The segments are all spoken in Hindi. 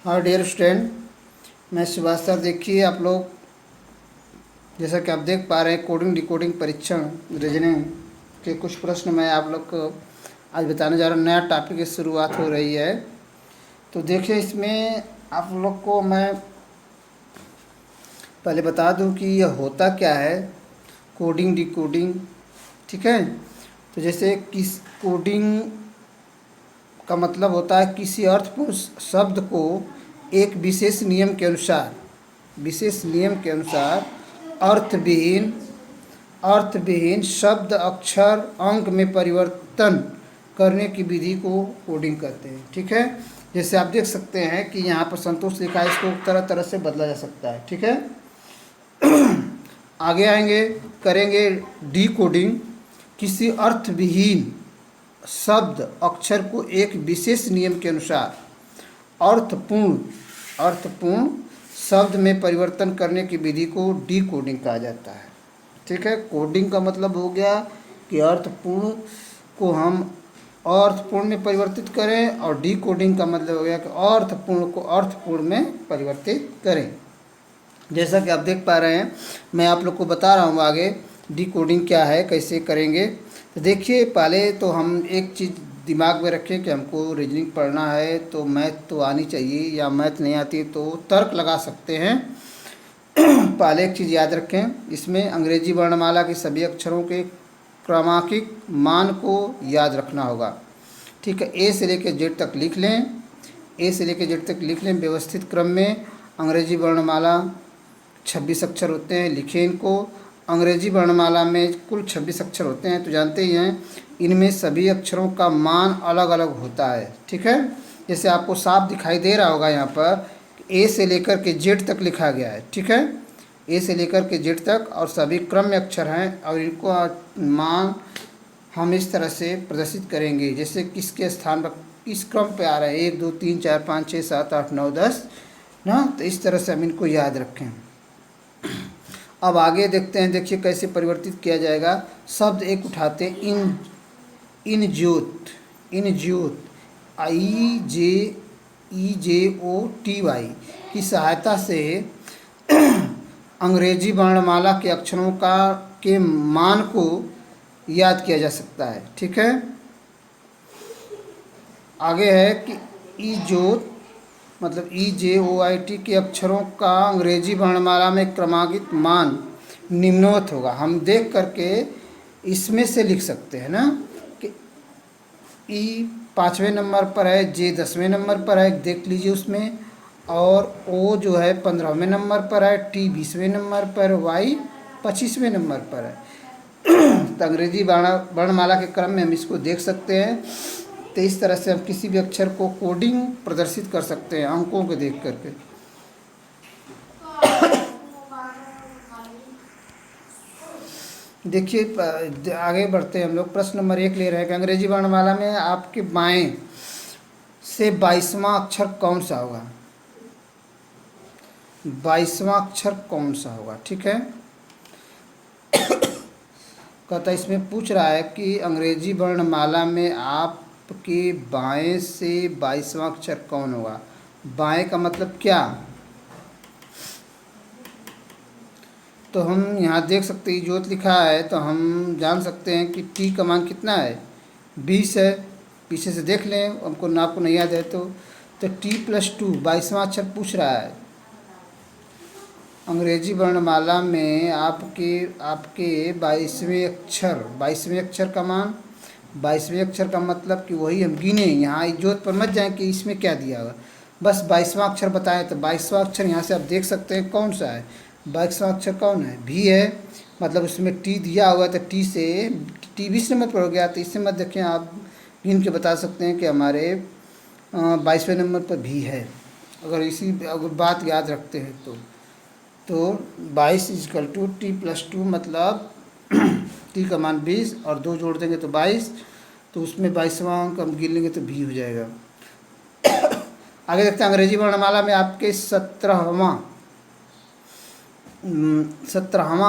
हाँ डियर स्टूडेंट, मैं सुभाष सर। देखिए आप लोग, जैसा कि आप देख पा रहे हैं, कोडिंग डिकोडिंग परीक्षण रीजनिंग के कुछ प्रश्न मैं आप लोग को आज बताने जा रहा हूँ। नया टॉपिक की शुरुआत हो रही है, तो देखिए इसमें आप लोग को मैं पहले बता दूं कि यह होता क्या है, कोडिंग डिकोडिंग। ठीक है, तो जैसे किस कोडिंग का मतलब होता है किसी अर्थपूर्ण शब्द को एक विशेष नियम के अनुसार अर्थविहीन शब्द अक्षर अंक में परिवर्तन करने की विधि को कोडिंग कहते हैं। ठीक है, जैसे आप देख सकते हैं कि यहाँ पर संतोष लिखा है, इसको तरह तरह से बदला जा सकता है। ठीक है, आगे आएंगे, करेंगे डी कोडिंग। किसी अर्थविहीन शब्द अक्षर को एक विशेष नियम के अनुसार अर्थपूर्ण शब्द में परिवर्तन करने की विधि को डी कोडिंग कहा जाता है। ठीक है, कोडिंग का मतलब हो गया कि अर्थपूर्ण को हम अर्थपूर्ण में परिवर्तित करें, और डी कोडिंग का मतलब हो गया कि अर्थपूर्ण को अर्थपूर्ण में परिवर्तित करें। जैसा कि आप देख पा रहे हैं, मैं आप लोग को बता रहा हूँ आगे डी कोडिंग क्या है, कैसे करेंगे। तो देखिए, पहले तो हम एक चीज़ दिमाग में रखें कि हमको रीजनिंग पढ़ना है तो मैथ तो आनी चाहिए, या मैथ नहीं आती तो तर्क लगा सकते हैं। पहले एक चीज़ याद रखें, इसमें अंग्रेजी वर्णमाला के सभी अक्षरों के क्रमांकित मान को याद रखना होगा। ठीक है, ए से लेकर जेड तक लिख लें, व्यवस्थित क्रम में। अंग्रेजी वर्णमाला 26 अक्षर होते हैं, लिखें इनको। अंग्रेजी वर्णमाला में कुल 26 अक्षर होते हैं, तो जानते ही हैं इनमें सभी अक्षरों का मान अलग अलग होता है। ठीक है, जैसे आपको साफ दिखाई दे रहा होगा यहाँ पर ए से लेकर के जेड तक लिखा गया है। ठीक है, ए से लेकर के जेड तक, और सभी क्रम में अक्षर हैं, और इनको मान हम इस तरह से प्रदर्शित करेंगे जैसे किसके स्थान पर किस क्रम पे आ रहा है, 1 2 3 4 5 6 7 8 9 10 ना। तो इस तरह से हम इनको याद रखें। अब आगे देखते हैं, देखिए कैसे परिवर्तित किया जाएगा। शब्द एक उठाते हैं, इनज्योत IJEJOTY की सहायता से अंग्रेजी वर्णमाला के अक्षरों के मान को याद किया जा सकता है। ठीक है, आगे है कि इजोत मतलब EJOIT के अक्षरों का अंग्रेजी वर्णमाला में क्रमांकित मान निम्नवत होगा। हम देख करके इसमें से लिख सकते हैं ना कि E 5वें नंबर पर है, J 10वें नंबर पर है, देख लीजिए उसमें, और O जो है 15वें नंबर पर है, T 20वें नंबर पर, Y 25वें नंबर पर है। तो अंग्रेजी वर्णमाला के क्रम में हम इसको देख सकते हैं। तो इस तरह से हम किसी भी अक्षर को कोडिंग प्रदर्शित कर सकते हैं अंकों को देख करके। देखिए आगे बढ़ते हैं हम लोग। प्रश्न नंबर 1 ले रहे हैं कि अंग्रेजी वर्णमाला में आपके बाएं से 22वां अक्षर कौन सा होगा। 22वां अक्षर कौन सा होगा। ठीक है, कहता इसमें पूछ रहा है कि अंग्रेजी वर्णमाला में आपके बाएं से 22वां अक्षर कौन होगा। बाएं का मतलब क्या, तो हम यहाँ देख सकते हैं ज्योत लिखा है, तो हम जान सकते हैं कि टी का मान कितना है, 20 है। पीछे से देख लें, हमको नाप को नहीं याद है तो T+2 22वां अक्षर पूछ रहा है। अंग्रेजी वर्णमाला में आपके 22वें अक्षर का मान, 22वें अक्षर का मतलब कि वही हम गिने। यहाँ ज्योत पर मत जाएं कि इसमें क्या दिया होगा, बस 22वां अक्षर बताएं। तो 22वां अक्षर यहाँ से आप देख सकते हैं कौन सा है। 22वां अक्षर कौन है, भी है, मतलब उसमें टी दिया हुआ, तो टी से T 20 नंबर पर हो गया। तो इससे मत देखें, आप गिन के बता सकते हैं कि हमारे 22वें नंबर पर भी है, अगर बात याद रखते हैं तो 22 = T+2 मतलब टी का मान 20 और 2 जोड़ देंगे तो 22, तो उसमें 22वां अंक हम गिन लेंगे तो भी हो जाएगा। आगे देखते हैं, अंग्रेजी वर्णमाला में आपके 17वां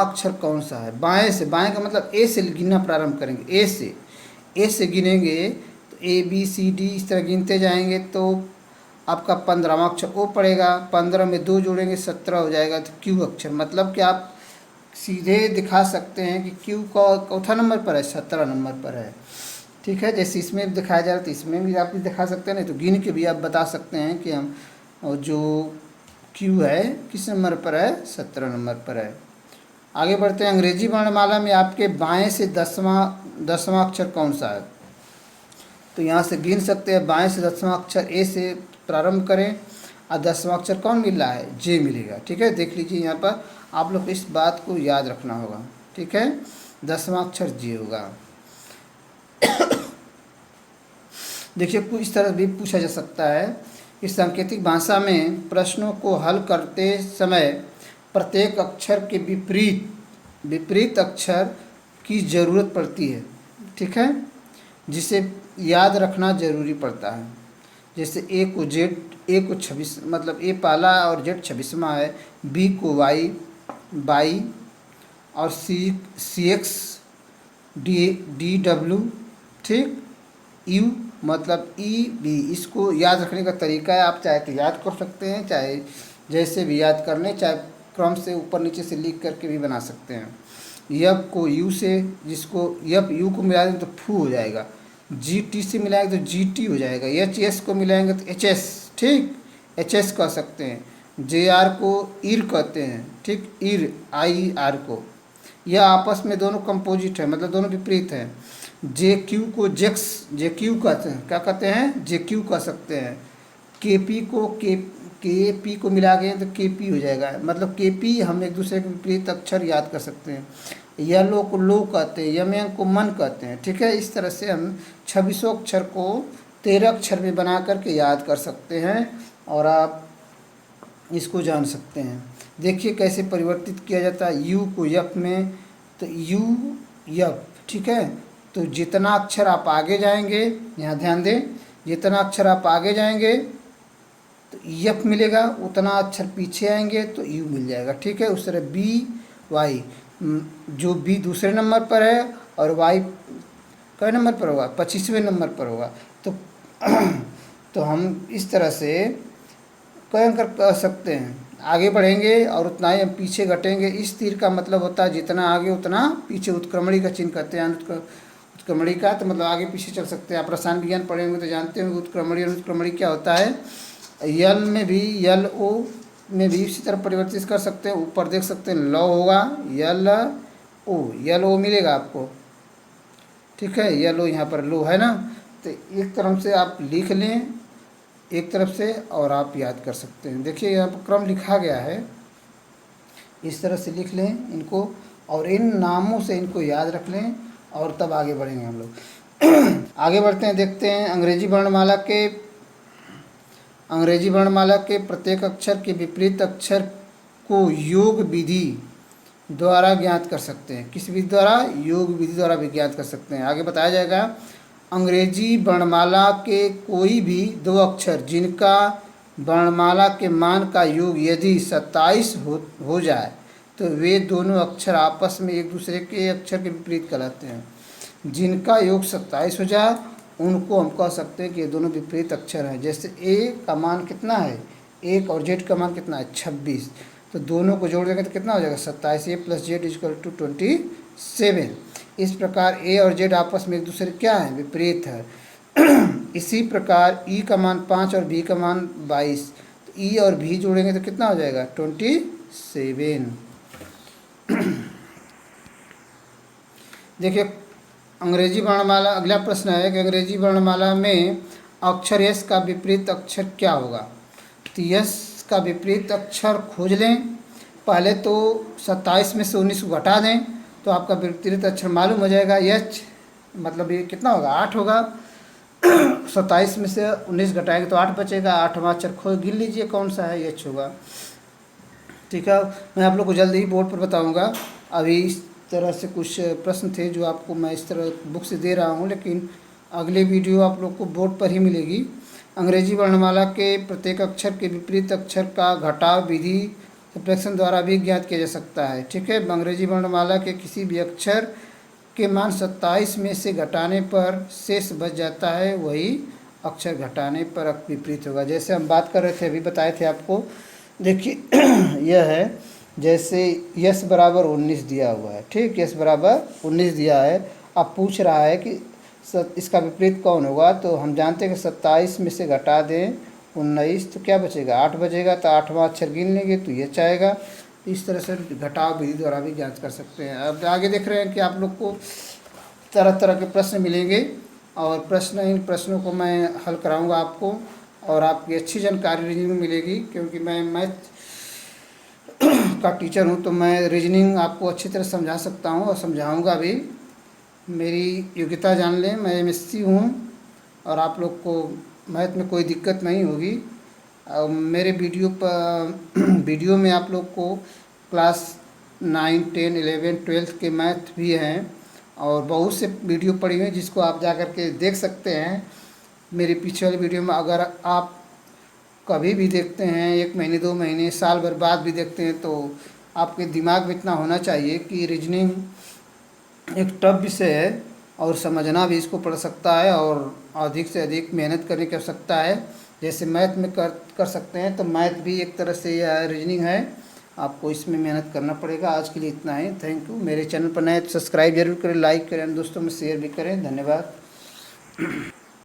अक्षर कौन सा है। बाएं का मतलब ए से गिनना प्रारंभ करेंगे, ए से गिनेंगे तो A B C D इस तरह गिनते जाएंगे तो आपका 15वां अक्षर ओ पड़ेगा, 15 में 2 जोड़ेंगे 17 हो जाएगा, तो क्यू अक्षर। मतलब कि आप सीधे दिखा सकते हैं कि क्यू का चौथा नंबर पर है, 17 नंबर पर है। ठीक है, जैसे इसमें दिखाया जा रहा है तो इसमें भी आप दिखा सकते हैं, नहीं तो गिन के भी आप बता सकते हैं कि हम जो क्यू है किस नंबर पर है, 17 नंबर पर है। आगे बढ़ते हैं। अंग्रेजी वर्णमाला में आपके बाएं से 10वां अक्षर कौन सा है? तो यहाँ से गिन सकते हैं, बाएं से 10वां अक्षर ए से प्रारंभ करें और 10वां अक्षर कौन मिल रहा है, जे मिलेगा। ठीक है, देख लीजिए यहाँ पर आप लोग को इस बात को याद रखना होगा। ठीक है, 10वां अक्षर जे होगा। देखिए, कुछ इस तरह भी पूछा जा सकता है कि सांकेतिक भाषा में प्रश्नों को हल करते समय प्रत्येक अक्षर के विपरीत अक्षर की ज़रूरत पड़ती है। ठीक है, जिसे याद रखना ज़रूरी पड़ता है। जैसे ए को जेड, ए को 26 मतलब ए पहला और जेड 26वां है, बी को वाई और सी एक्स डी डब्ल्यू। ठीक, यू मतलब ई बी। इसको याद रखने का तरीका है, आप चाहे तो याद कर सकते हैं, चाहे जैसे भी याद कर लें, चाहे क्रम से ऊपर नीचे से लिख करके भी बना सकते हैं। यप को यू से, जिसको यप यू को मिला देंगे तो फू हो जाएगा, जी टी से मिलाएंगे तो जी टी हो जाएगा, एच एस को मिलाएंगे तो एच एस। ठीक, एच एस कह सकते हैं। जे आर को इर कहते हैं। ठीक, इर आई आर को। यह आपस में दोनों कंपोजिट है, मतलब दोनों विपरीत हैं। जे क्यू को जे क्यू कहते हैं, क्या कहते हैं, जे क्यू कह सकते हैं। के पी को मिला गए तो के पी हो जाएगा, मतलब के पी। हम एक दूसरे के विपरीत अक्षर याद कर सकते हैं। यलो को लो कहते हैं, यमयंग को मन कहते हैं। ठीक है, इस तरह से हम 26 अक्षर को 13 अक्षर में बना करके याद कर सकते हैं और आप इसको जान सकते हैं। देखिए कैसे परिवर्तित किया जाता है। यू को यप में तो यू यप। ठीक है, तो जितना अक्षर आप आगे जाएंगे, यहाँ ध्यान दें, जितना अक्षर आप आगे जाएंगे तो यप मिलेगा, उतना अक्षर पीछे आएंगे तो यू मिल जाएगा। ठीक है, उस तरह बी वाई, जो बी दूसरे नंबर पर है और वाई कई नंबर पर होगा, 25वें नंबर पर होगा। तो तो हम इस तरह से कह सकते हैं, आगे बढ़ेंगे और उतना ही हम पीछे घटेंगे। इस तीर का मतलब होता है जितना आगे उतना पीछे, उत्क्रमणी का चिन्ह कहते हैं। उत्क्रमणी का तो मतलब आगे पीछे चल सकते हैं। आप रसायन विज्ञान पढ़ेंगे तो जानते होंगे उत्क्रमणी और उत्क्रमणी क्या होता है। यल में भी, यल ओ में भी इसी तरह परिवर्तित कर सकते हैं। ऊपर देख सकते हैं ल होगा, यल ओ मिलेगा आपको। ठीक है, यल ओ यहाँ पर लो है ना, तो एक तरफ से आप लिख लें, एक तरफ से, और आप याद कर सकते हैं। देखिए यहाँ पर क्रम लिखा गया है, इस तरह से लिख लें इनको और इन नामों से इनको याद रख लें और तब आगे बढ़ेंगे हम लोग। आगे बढ़ते हैं, देखते हैं अंग्रेजी वर्णमाला के प्रत्येक अक्षर के विपरीत अक्षर को योग विधि द्वारा ज्ञात कर सकते हैं। किस विधि द्वारा? योग विधि द्वारा भी ज्ञात कर सकते हैं। आगे बताया जाएगा, अंग्रेजी वर्णमाला के कोई भी दो अक्षर जिनका वर्णमाला के मान का योग यदि 27 हो जाए तो वे दोनों अक्षर आपस में एक दूसरे के अक्षर के विपरीत कहलाते हैं। जिनका योग 27 हो जाए उनको हम कह सकते हैं कि ये दोनों विपरीत अक्षर हैं। जैसे ए का मान कितना है, 1 और जेड का मान कितना है, 26, तो दोनों को जोड़ देंगे तो कितना हो जाएगा, 27। ए प्लस जेड इक्वल टू 27। इस प्रकार ए और जेड आपस में एक दूसरे क्या है, विपरीत है। इसी प्रकार ई का मान 5 और बी का मान 22, तो ई और भी जोड़ेंगे तो कितना हो जाएगा, 27। देखिए अंग्रेजी वर्णमाला, अगला प्रश्न है कि अंग्रेजी वर्णमाला में अक्षर यस का विपरीत अक्षर क्या होगा। तो यस का विपरीत अक्षर खोज लें। पहले तो 27 में से 19 को घटा दें तो आपका विपरीत अक्षर मालूम हो जाएगा। यच मतलब ये कितना होगा, 8 होगा। 27 में से 19 घटाएंगे तो 8 बचेगा। 8वां अक्षर खोज गिन लीजिए कौन सा है, यच होगा। ठीक है, मैं आप लोग को जल्द ही बोर्ड पर बताऊंगा। अभी इस तरह से कुछ प्रश्न थे जो आपको मैं इस तरह बुक से दे रहा हूं, लेकिन अगले वीडियो आप लोग को बोर्ड पर ही मिलेगी। अंग्रेजी वर्णमाला के प्रत्येक अक्षर के विपरीत अक्षर का घटाव विधि सब्ट्रैक्शन द्वारा भी ज्ञात किया जा सकता है। ठीक है, अंग्रेजी वर्णमाला के किसी भी अक्षर के मान 27 में से घटाने पर शेष बच जाता है, वही अक्षर घटाने पर विपरीत होगा। जैसे हम बात कर रहे थे, अभी बताए थे आपको, देखिए यह है, जैसे यस बराबर 19 दिया हुआ है, ठीक, यस बराबर 19 दिया है। अब पूछ रहा है कि इसका विपरीत कौन होगा, तो हम जानते हैं कि 27 में से घटा दें 19 तो क्या बचेगा, 8 बचेगा, तो 8वां अक्षर गिन लेंगे तो ये आएगा। इस तरह से घटाव विधि द्वारा भी जांच कर सकते हैं। अब आगे देख रहे हैं कि आप लोग को तरह तरह के प्रश्न मिलेंगे, और इन प्रश्नों को मैं हल कराऊंगा आपको, और आपकी अच्छी जानकारी रीजनिंग में मिलेगी, क्योंकि मैं मैथ का टीचर हूँ, तो मैं रीजनिंग आपको अच्छी तरह समझा सकता हूँ और समझाऊंगा भी। मेरी योग्यता जान लें, मैं एमएससी हूँ, और आप लोग को मैथ में कोई दिक्कत नहीं होगी। मेरे वीडियो में आप लोग को क्लास 9, 10, 11, 12 के मैथ भी हैं, और बहुत से वीडियो पड़ी हुई हैं जिसको आप जा कर के देख सकते हैं। मेरे पीछे वाली वीडियो में अगर आप कभी भी देखते हैं, 1 महीने 2 महीने साल भर बाद भी देखते हैं, तो आपके दिमाग में इतना होना चाहिए कि रीजनिंग एक टफ विषय है, और समझना भी इसको पड़ सकता है, और अधिक से अधिक मेहनत करने की आवश्यकता है। जैसे मैथ में कर सकते हैं, तो मैथ भी एक तरह से यह रीजनिंग है, आपको इसमें मेहनत करना पड़ेगा। आज के लिए इतना ही, थैंक यू। मेरे चैनल पर नए तो सब्सक्राइब जरूर करें, लाइक करें, दोस्तों में शेयर भी करें। धन्यवाद।